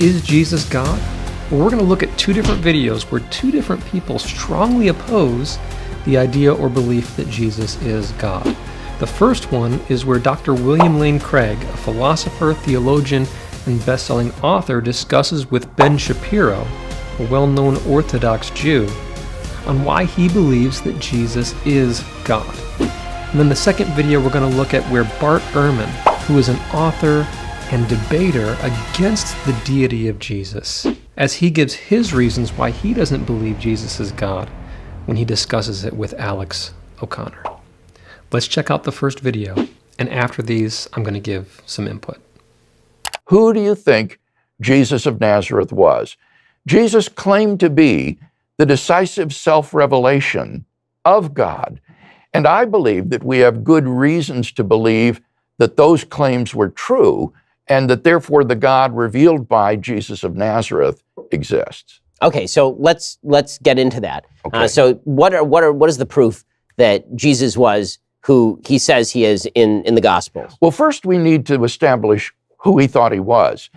Is Jesus God? Well, we're going to look at two different videos where two different people strongly oppose the idea or belief that Jesus is God. The first one is where Dr. William Lane Craig, a philosopher, theologian, and best-selling author, discusses with Ben Shapiro, a well-known Orthodox Jew, on why he believes that Jesus is God. And then the second video we're going to look at where Bart Ehrman, who is an author and debater against the deity of Jesus, as he gives his reasons why he doesn't believe Jesus is God when he discusses it with Alex O'Connor. Let's check out the first video, and after these, I'm going to give some input. Who do you think Jesus of Nazareth was? Jesus claimed to be the decisive self-revelation of God, and I believe that we have good reasons to believe that those claims were true, and that therefore the God revealed by Jesus of Nazareth exists. Okay, so let's get into that. Okay. So what is the proof that Jesus was who he says he is in the Gospels? Well, first we need to establish who he thought he was.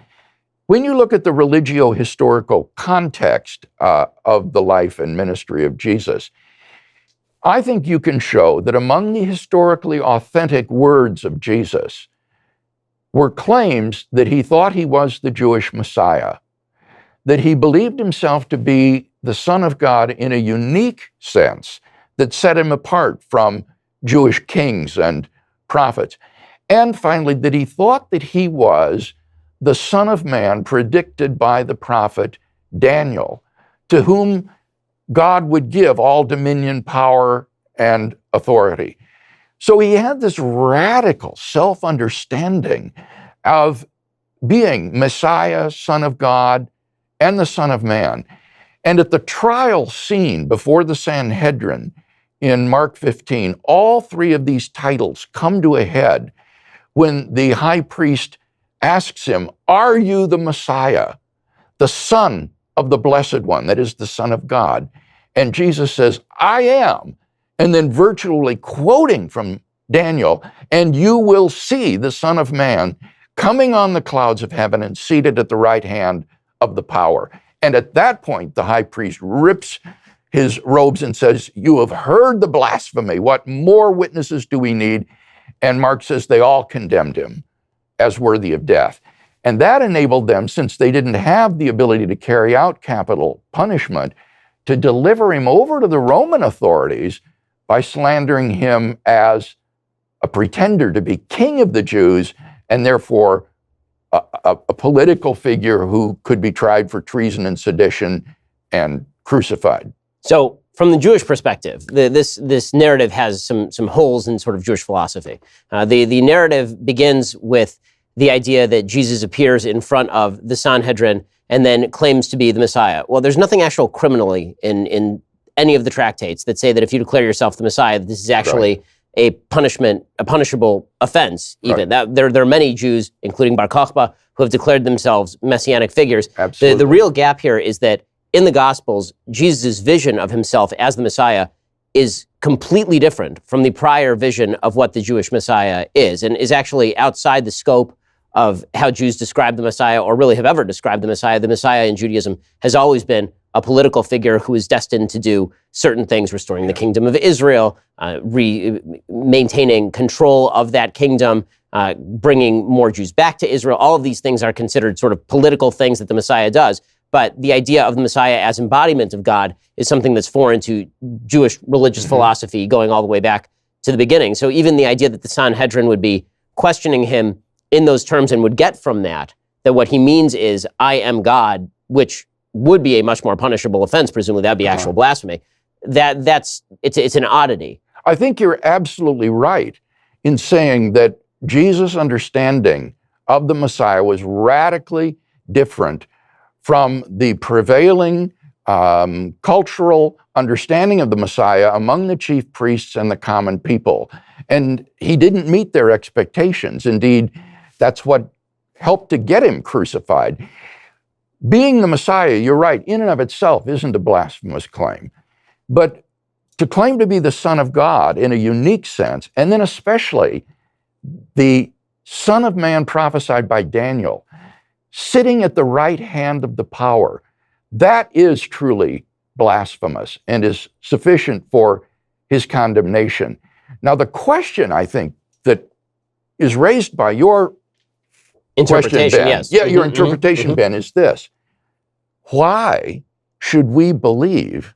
When you look at the religio-historical context of the life and ministry of Jesus, I think you can show that among the historically authentic words of Jesus were claims that he thought he was the Jewish Messiah, that he believed himself to be the Son of God in a unique sense that set him apart from Jewish kings and prophets, and finally, that he thought that he was the Son of Man predicted by the prophet Daniel, to whom God would give all dominion, power, and authority. So he had this radical self-understanding of being Messiah, Son of God, and the Son of Man. And at the trial scene before the Sanhedrin in Mark 15, all three of these titles come to a head when the high priest asks him, "Are you the Messiah, the Son of the Blessed One, that is the Son of God?" And Jesus says, "I am." And then virtually quoting from Daniel, "And you will see the Son of Man coming on the clouds of heaven and seated at the right hand of the power." And at that point, the high priest rips his robes and says, "You have heard the blasphemy. What more witnesses do we need?" And Mark says they all condemned him as worthy of death. And that enabled them, since they didn't have the ability to carry out capital punishment, to deliver him over to the Roman authorities by slandering him as a pretender to be king of the Jews, and therefore a political figure who could be tried for treason and sedition and crucified. So from the Jewish perspective, this narrative has some holes in sort of Jewish philosophy. The narrative begins with the idea that Jesus appears in front of the Sanhedrin and then claims to be the Messiah. Well, there's nothing actual criminally in any of the tractates that say that if you declare yourself the Messiah, this is actually a punishable offense, even. Right. There are many Jews, including Bar Kokhba, who have declared themselves messianic figures. Absolutely. The real gap here is that in the Gospels, Jesus' vision of himself as the Messiah is completely different from the prior vision of what the Jewish Messiah is, and is actually outside the scope of how Jews describe the Messiah, or really have ever described the Messiah. The Messiah in Judaism has always been a political figure who is destined to do certain things, restoring the kingdom of Israel, maintaining control of that kingdom, bringing more Jews back to Israel. All of these things are considered sort of political things that the Messiah does. But the idea of the Messiah as embodiment of God is something that's foreign to Jewish religious philosophy going all the way back to the beginning. So even the idea that the Sanhedrin would be questioning him in those terms and would get from that what he means is, "I am God," which would be a much more punishable offense, presumably that would be actual blasphemy. It's an oddity. I think you're absolutely right in saying that Jesus' understanding of the Messiah was radically different from the prevailing cultural understanding of the Messiah among the chief priests and the common people. And he didn't meet their expectations. Indeed, that's what helped to get him crucified. Being the Messiah, you're right, in and of itself isn't a blasphemous claim. But to claim to be the Son of God in a unique sense, and then especially the Son of Man prophesied by Daniel, sitting at the right hand of the power. That is truly blasphemous and is sufficient for his condemnation. Now, the question, I think, that is raised by your interpretation, question, Ben, yes. your interpretation, Ben, is this. Why should we believe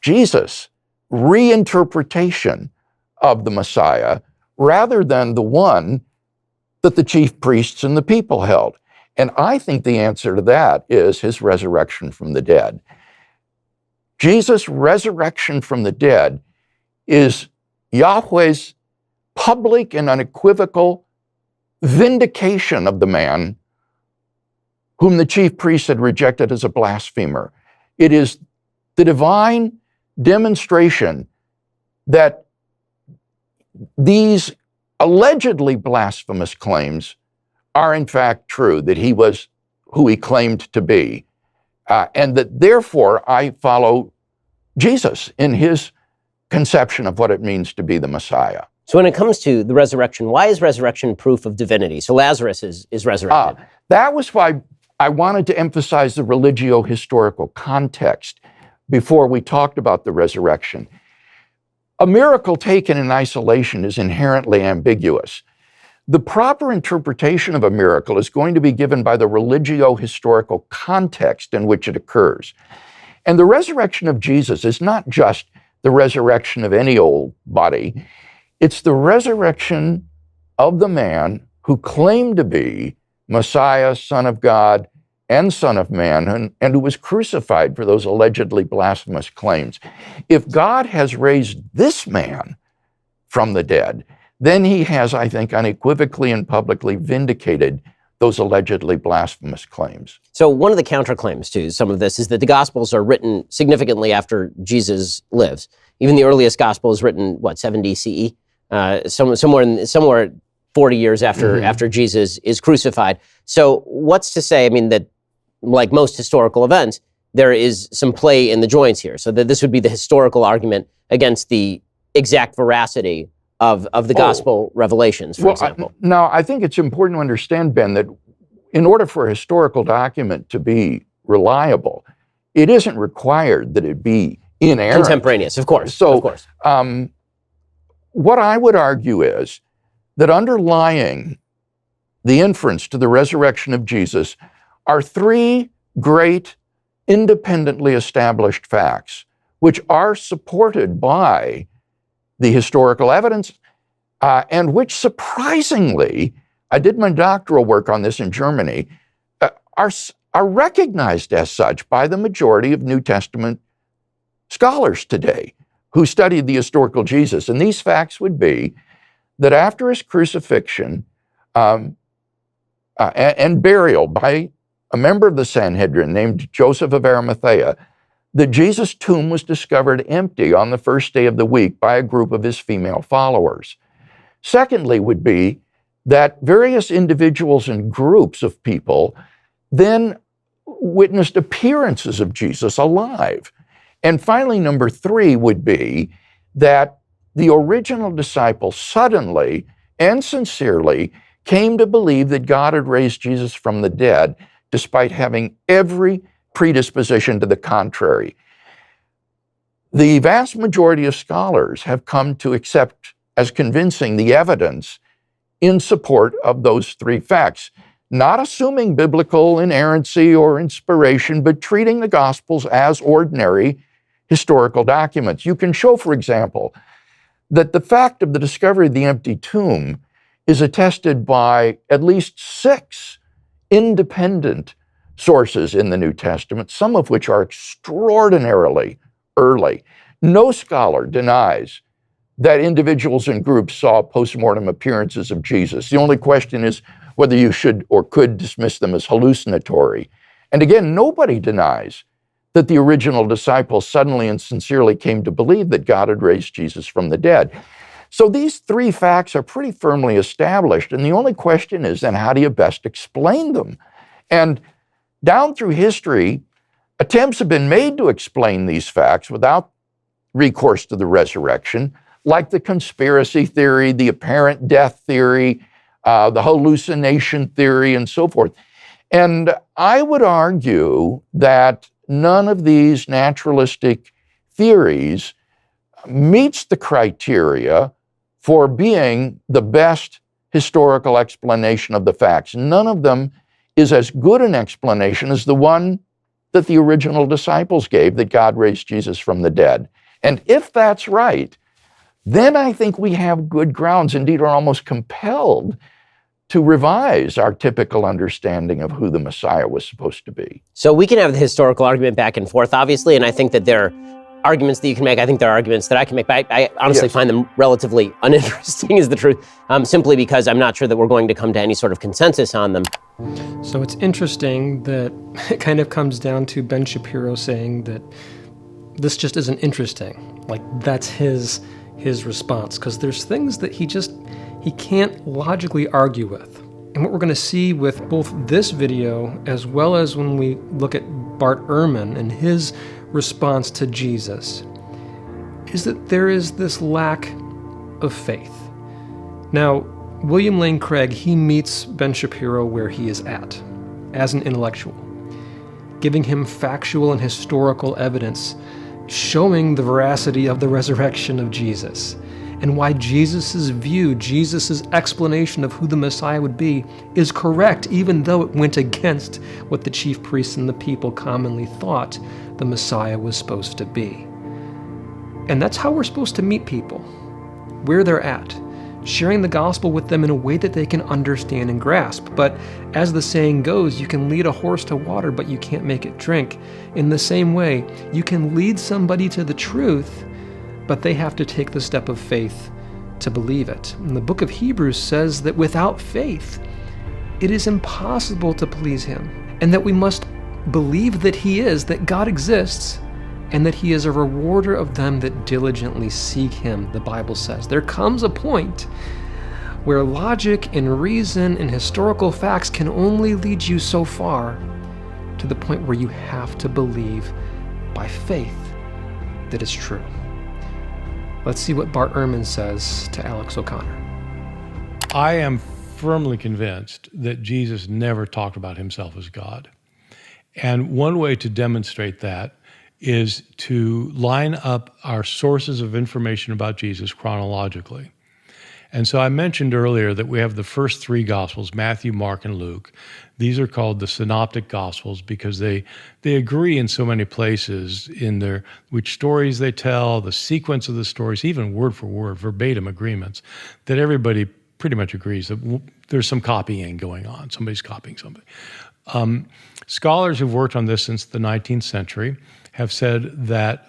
Jesus' reinterpretation of the Messiah rather than the one that the chief priests and the people held? And I think the answer to that is his resurrection from the dead. Jesus' resurrection from the dead is Yahweh's public and unequivocal vindication of the man whom the chief priests had rejected as a blasphemer. It is the divine demonstration that these allegedly blasphemous claims are in fact true, that he was who he claimed to be, and that therefore I follow Jesus in his conception of what it means to be the Messiah. So when it comes to the resurrection, why is resurrection proof of divinity? So Lazarus is resurrected. That was why I wanted to emphasize the religio-historical context before we talked about the resurrection. A miracle taken in isolation is inherently ambiguous. The proper interpretation of a miracle is going to be given by the religio-historical context in which it occurs. And the resurrection of Jesus is not just the resurrection of any old body. It's the resurrection of the man who claimed to be Messiah, Son of God, and Son of Man, and who was crucified for those allegedly blasphemous claims. If God has raised this man from the dead, then he has, I think, unequivocally and publicly vindicated those allegedly blasphemous claims. So one of the counterclaims to some of this is that the Gospels are written significantly after Jesus lives. Even the earliest Gospel is written, 70 CE? Somewhere 40 years after Jesus is crucified. So what's to say, that like most historical events, there is some play in the joints here. So that this would be the historical argument against the exact veracity of the gospel revelations, for example. Now, I think it's important to understand, Ben, that in order for a historical document to be reliable, it isn't required that it be inerrant. Contemporaneous, of course. So, of course. What I would argue is that underlying the inference to the resurrection of Jesus are three great independently established facts, which are supported by the historical evidence, and which surprisingly, I did my doctoral work on this in Germany, are recognized as such by the majority of New Testament scholars today who studied the historical Jesus. And these facts would be that after his crucifixion and burial by a member of the Sanhedrin named Joseph of Arimathea, that Jesus' tomb was discovered empty on the first day of the week by a group of his female followers. Secondly would be that various individuals and groups of people then witnessed appearances of Jesus alive. And finally, number three would be that the original disciples suddenly and sincerely came to believe that God had raised Jesus from the dead, despite having every predisposition to the contrary. The vast majority of scholars have come to accept as convincing the evidence in support of those three facts, not assuming biblical inerrancy or inspiration, but treating the Gospels as ordinary historical documents. You can show, for example, that the fact of the discovery of the empty tomb is attested by at least 6 independent sources in the New Testament, some of which are extraordinarily early. No scholar denies that individuals and groups saw postmortem appearances of Jesus. The only question is whether you should or could dismiss them as hallucinatory. And again, nobody denies that the original disciples suddenly and sincerely came to believe that God had raised Jesus from the dead. So these three facts are pretty firmly established, and the only question is then how do you best explain them? And down through history, attempts have been made to explain these facts without recourse to the resurrection, like the conspiracy theory, the apparent death theory, the hallucination theory, and so forth. And I would argue that none of these naturalistic theories meets the criteria for being the best historical explanation of the facts. None of them is as good an explanation as the one that the original disciples gave, that God raised Jesus from the dead. And if that's right, then I think we have good grounds, indeed are almost compelled to revise our typical understanding of who the Messiah was supposed to be. So we can have the historical argument back and forth, obviously, and I think that there are arguments that you can make. I think there are arguments that I can make, but I honestly find them relatively uninteresting, is the truth, simply because I'm not sure that we're going to come to any sort of consensus on them. So it's interesting that it kind of comes down to Ben Shapiro saying that this just isn't interesting. Like, that's his response, because there's things that he can't logically argue with. And what we're going to see with both this video as well as when we look at Bart Ehrman and his response to Jesus is that there is this lack of faith. Now, William Lane Craig, he meets Ben Shapiro where he is at, as an intellectual, giving him factual and historical evidence showing the veracity of the resurrection of Jesus, and why Jesus' view, Jesus' explanation of who the Messiah would be, is correct, even though it went against what the chief priests and the people commonly thought the Messiah was supposed to be. And that's how we're supposed to meet people, where they're at, sharing the gospel with them in a way that they can understand and grasp. But as the saying goes, you can lead a horse to water, but you can't make it drink. In the same way, you can lead somebody to the truth, but they have to take the step of faith to believe it. And the book of Hebrews says that without faith, it is impossible to please him, and that we must believe that he is, that God exists, and that he is a rewarder of them that diligently seek him, the Bible says. There comes a point where logic and reason and historical facts can only lead you so far, to the point where you have to believe by faith that it's true. Let's see what Bart Ehrman says to Alex O'Connor. I am firmly convinced that Jesus never talked about himself as God. And one way to demonstrate that is to line up our sources of information about Jesus chronologically. And so I mentioned earlier that we have the first three Gospels, Matthew, Mark, and Luke. These are called the Synoptic Gospels because they agree in so many places in which stories they tell, the sequence of the stories, even word for word, verbatim agreements, that everybody pretty much agrees that there's some copying going on. Somebody's copying somebody. Scholars who've worked on this since the 19th century have said that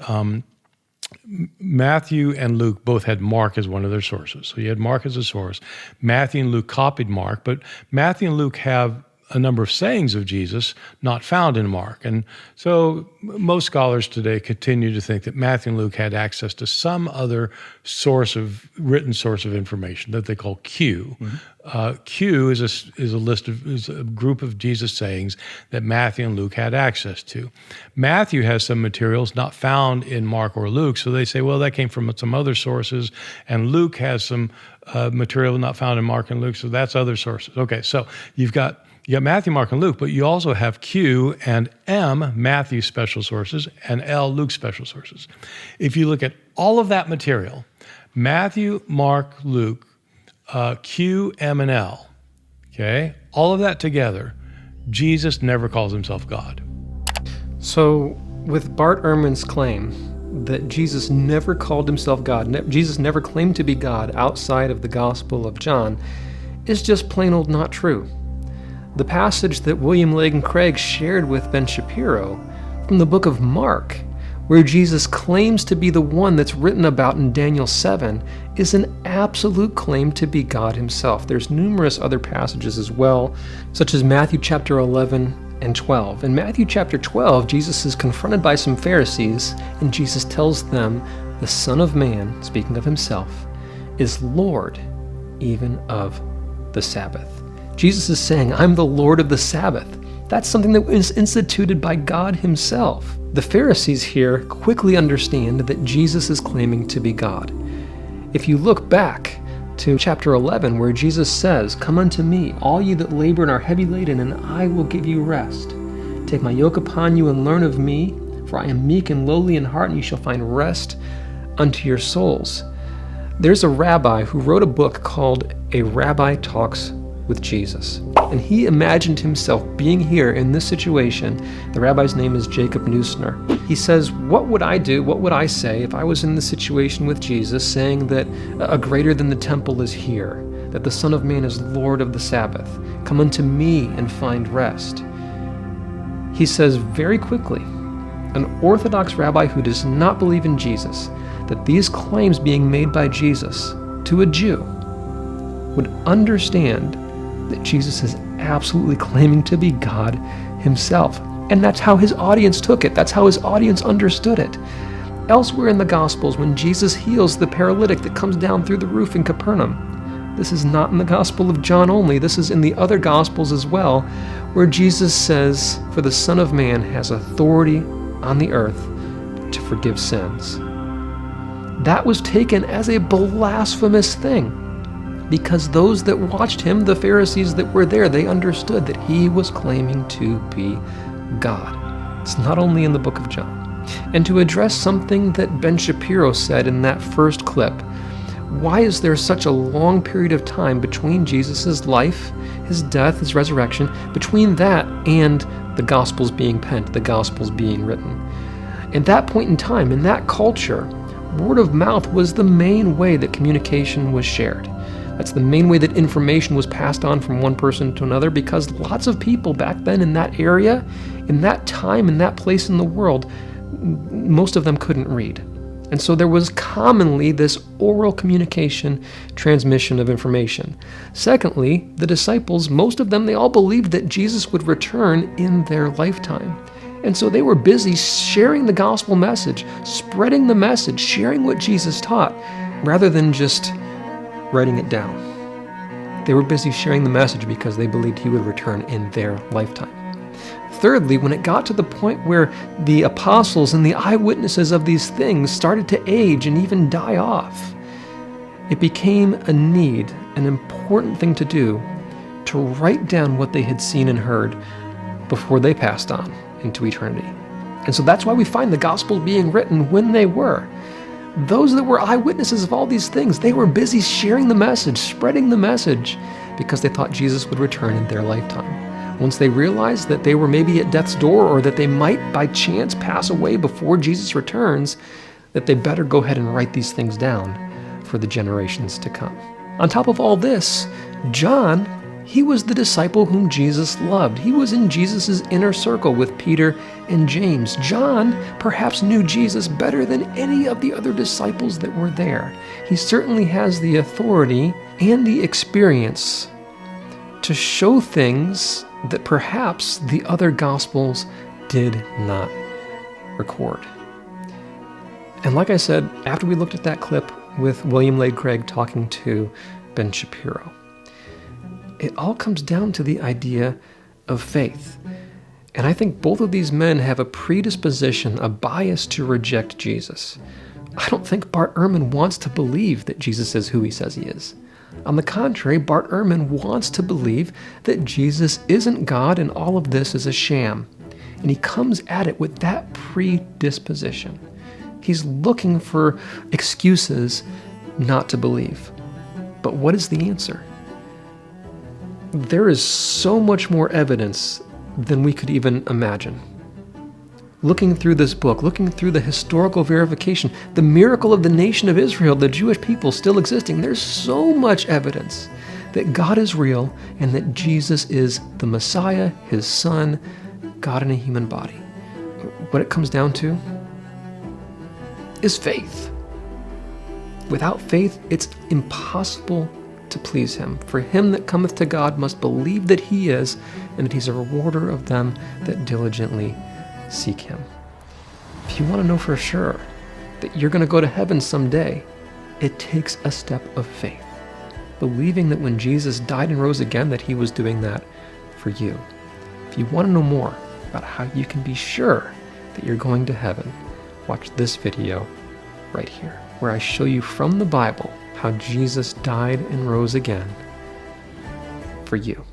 Matthew and Luke both had Mark as one of their sources. So you had Mark as a source. Matthew and Luke copied Mark, but Matthew and Luke have a number of sayings of Jesus not found in Mark. And so most scholars today continue to think that Matthew and Luke had access to some other written source of information that they call Q. Mm-hmm. Q is a group of Jesus sayings that Matthew and Luke had access to. Matthew has some materials not found in Mark or Luke, so they say, well, that came from some other sources, and Luke has some material not found in Mark and Luke, so that's other sources. Okay, so you got Matthew, Mark, and Luke, but you also have Q and M, Matthew special sources, and L, Luke special sources. If you look at all of that material, Matthew, Mark, Luke, Q, M, and L, okay, all of that together, Jesus never calls himself God. So with Bart Ehrman's claim that Jesus never called himself God, Jesus never claimed to be God outside of the Gospel of John, is just plain old not true. The passage that William Lane Craig shared with Ben Shapiro from the book of Mark, where Jesus claims to be the one that's written about in Daniel 7, is an absolute claim to be God himself. There's numerous other passages as well, such as Matthew chapter 11 and 12. In Matthew chapter 12, Jesus is confronted by some Pharisees, and Jesus tells them, the Son of Man, speaking of himself, is Lord even of the Sabbath. Jesus is saying, I'm the Lord of the Sabbath. That's something that was instituted by God himself. The Pharisees here quickly understand that Jesus is claiming to be God. If you look back, to chapter 11, where Jesus says, "Come unto me, all ye that labor and are heavy laden, and I will give you rest. Take my yoke upon you and learn of me, for I am meek and lowly in heart, and you shall find rest unto your souls." There's a rabbi who wrote a book called A Rabbi Talks with Jesus. And he imagined himself being here in this situation. The rabbi's name is Jacob Neusner. He says, what would I do, what would I say if I was in the situation with Jesus, saying that a greater than the temple is here, that the Son of Man is Lord of the Sabbath? Come unto me and find rest. He says very quickly, an Orthodox rabbi who does not believe in Jesus, that these claims being made by Jesus to a Jew would understand that Jesus is absolutely claiming to be God himself. And that's how his audience took it. That's how his audience understood it. Elsewhere in the Gospels, when Jesus heals the paralytic that comes down through the roof in Capernaum, this is not in the Gospel of John only, this is in the other Gospels as well, where Jesus says, "For the Son of Man has authority on the earth to forgive sins." That was taken as a blasphemous thing, because those that watched him, the Pharisees that were there, they understood that he was claiming to be God. It's not only in the book of John. And to address something that Ben Shapiro said in that first clip, why is there such a long period of time between Jesus' life, his death, his resurrection, between that and the Gospels being penned, the Gospels being written? At that point in time, in that culture, word of mouth was the main way that communication was shared. That's the main way that information was passed on from one person to another, because lots of people back then in that area, in that time, in that place in the world, most of them couldn't read. And so there was commonly this oral communication, transmission of information. Secondly, the disciples, most of them, they all believed that Jesus would return in their lifetime. And so they were busy sharing the gospel message, spreading the message, sharing what Jesus taught, rather than just writing it down. They were busy sharing the message because they believed he would return in their lifetime. Thirdly, when it got to the point where the apostles and the eyewitnesses of these things started to age and even die off, it became a need, an important thing to do, to write down what they had seen and heard before they passed on into eternity. And so that's why we find the Gospels being written when they were. Those that were eyewitnesses of all these things, they were busy sharing the message, spreading the message, because they thought Jesus would return in their lifetime. Once they realized that they were maybe at death's door, or that they might by chance pass away before Jesus returns, that they better go ahead and write these things down for the generations to come. On top of all this, John, he was the disciple whom Jesus loved. He was in Jesus' inner circle with Peter and James. John perhaps knew Jesus better than any of the other disciples that were there. He certainly has the authority and the experience to show things that perhaps the other Gospels did not record. And like I said, after we looked at that clip with William Lane Craig talking to Ben Shapiro, it all comes down to the idea of faith. And I think both of these men have a predisposition, a bias to reject Jesus. I don't think Bart Ehrman wants to believe that Jesus is who he says he is. On the contrary, Bart Ehrman wants to believe that Jesus isn't God and all of this is a sham. And he comes at it with that predisposition. He's looking for excuses not to believe. But what is the answer? There is so much more evidence than we could even imagine. Looking through this book, looking through the historical verification, the miracle of the nation of Israel, the Jewish people still existing, there's so much evidence that God is real and that Jesus is the Messiah, his Son, God in a human body. What it comes down to is faith. Without faith, it's impossible to please him. For him that cometh to God must believe that he is, and that he's a rewarder of them that diligently seek him. If you want to know for sure that you're going to go to heaven someday, it takes a step of faith. Believing that when Jesus died and rose again, that he was doing that for you. If you want to know more about how you can be sure that you're going to heaven, watch this video right here, where I show you from the Bible how how Jesus died and rose again for you.